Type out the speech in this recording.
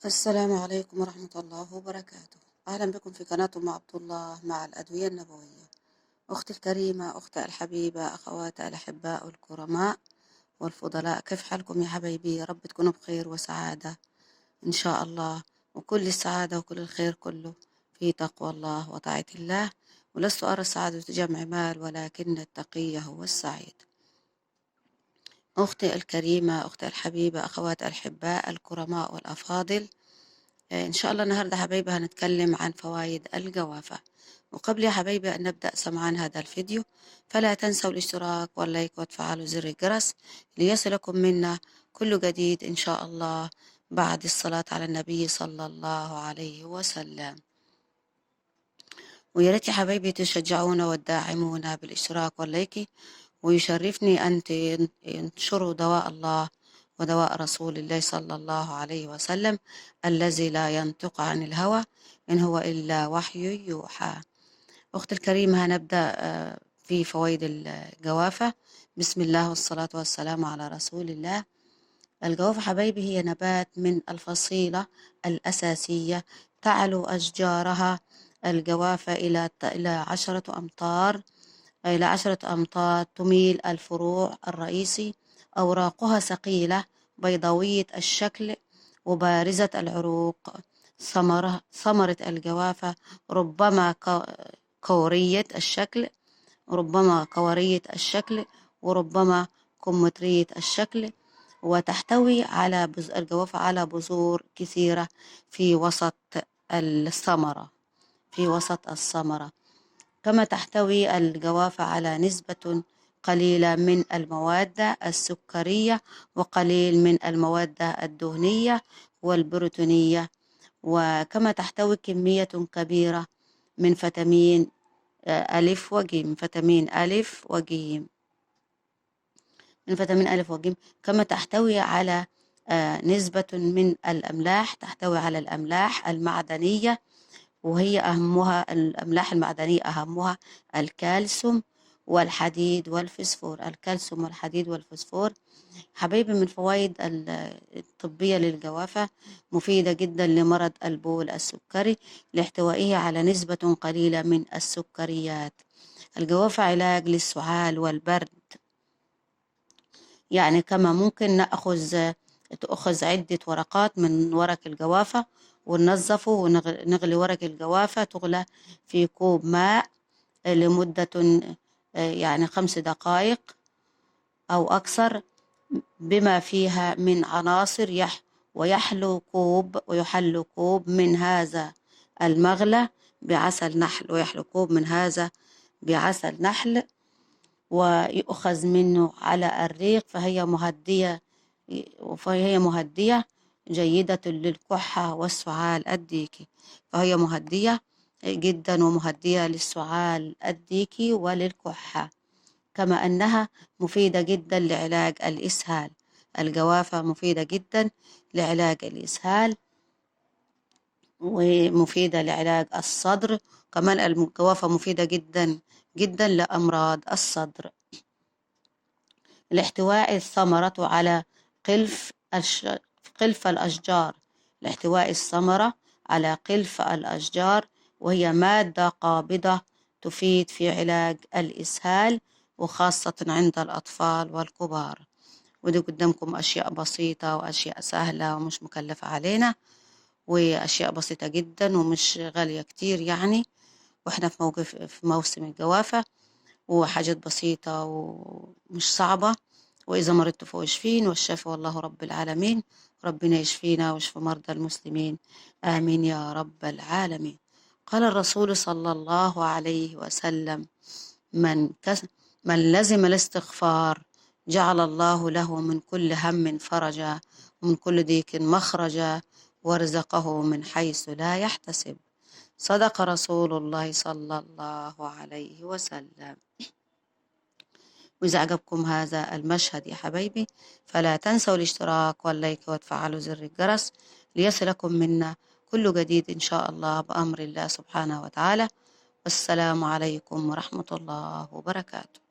السلام عليكم ورحمة الله وبركاته. أهلا بكم في قناة أم عبد الله مع الأدوية النبوية. أختي الكريمة، أختي الحبيبة، أخواتي الأحباء والكرماء والفضلاء، كيف حالكم يا حبايبي؟ يا رب تكونوا بخير وسعادة إن شاء الله، وكل السعادة وكل الخير كله في تقوى الله وطاعة الله. ولست أرى السعادة جمع مال، ولكن التقي هو السعيد. أختي الكريمة، أختي الحبيبة، أخواتي الأحباء الكرماء والأفاضل، إن شاء الله النهاردة حبايبي هنتكلم عن فوائد الجوافة. وقبل يا حبايبي أن نبدأ سمعان هذا الفيديو، فلا تنسوا الاشتراك واللايك وتفعلوا زر الجرس ليصلكم منا كل جديد إن شاء الله بعد الصلاة على النبي صلى الله عليه وسلم. ويا ريت يا حبايبي تشجعونا وتدعمونا بالاشتراك واللايك، ويشرفني أن تنشروا دواء الله ودواء رسول الله صلى الله عليه وسلم الذي لا ينطق عن الهوى إن هو إلا وحي يوحى. أختي الكريمة، هنبدأ في فوائد الجوافة. بسم الله والصلاة والسلام على رسول الله. الجوافة حبايبي هي نبات من الفصيلة الأساسية، تعلو أشجارها الجوافة إلى 10 أمتار، تميل الفروع الرئيسي. أوراقها ثقيلة بيضاوية الشكل وبارزة العروق. ثمرة الجوافة ربما كورية الشكل وربما كمثرية الشكل. وتحتوي على الجوافة على بذور كثيرة في وسط الثمرة. كما تحتوي الجوافة على نسبة قليلة من المواد السكرية وقليل من المواد الدهنية والبروتينية. وكما تحتوي كمية كبيرة من فيتامين ألف وجيم. كما تحتوي على نسبة من الأملاح، تحتوي على الأملاح المعدنية، وهي الأملاح المعدنية أهمها الكالسيوم والحديد والفسفور. حبايبي، من فوائد الطبية للجوافة، مفيدة جدا لمرض البول السكري لاحتوائه على نسبة قليلة من السكريات. الجوافة علاج للسعال والبرد، يعني كما ممكن تأخذ عدة ورقات من ورق الجوافة وننظفه ونغلي ورق الجوافة، تغلى في كوب ماء لمدة يعني 5 دقائق أو أكثر بما فيها من عناصر، ويحل كوب من هذا المغلى بعسل نحل، ويؤخذ منه على الريق، فهي مهدية جيدة للكحة والسعال الديكي. فهي مهدية جدا ومهدية للسعال الديكي وللكحة، كما أنها مفيدة جدا لعلاج الإسهال. الجوافة مفيدة جدا لعلاج الإسهال ومفيدة لعلاج الصدر. كمان الجوافة مفيدة جدا جدا لأمراض الصدر. لاحتواء الثمرة على قلف الأشجار، وهي مادة قابضة تفيد في علاج الإسهال، وخاصة عند الأطفال والكبار. ودي قدامكم أشياء بسيطة وأشياء سهلة ومش مكلفة علينا، وأشياء بسيطة جدا ومش غالية كتير يعني، وإحنا في موسم الجوافة، وحاجات بسيطة ومش صعبة. وإذا مرضت فاشفين، والشافي والله رب العالمين. ربنا يشفينا ويشفي مرضى المسلمين، آمين يا رب العالمين. قال الرسول صلى الله عليه وسلم: من لزم الاستغفار جعل الله له من كل هم فرجا، ومن كل ضيق مخرجا، ورزقه من حيث لا يحتسب. صدق رسول الله صلى الله عليه وسلم. وإذا عجبكم هذا المشهد يا حبايبي، فلا تنسوا الاشتراك واللايك وتفعلوا زر الجرس ليصلكم منا كل جديد إن شاء الله بأمر الله سبحانه وتعالى. والسلام عليكم ورحمة الله وبركاته.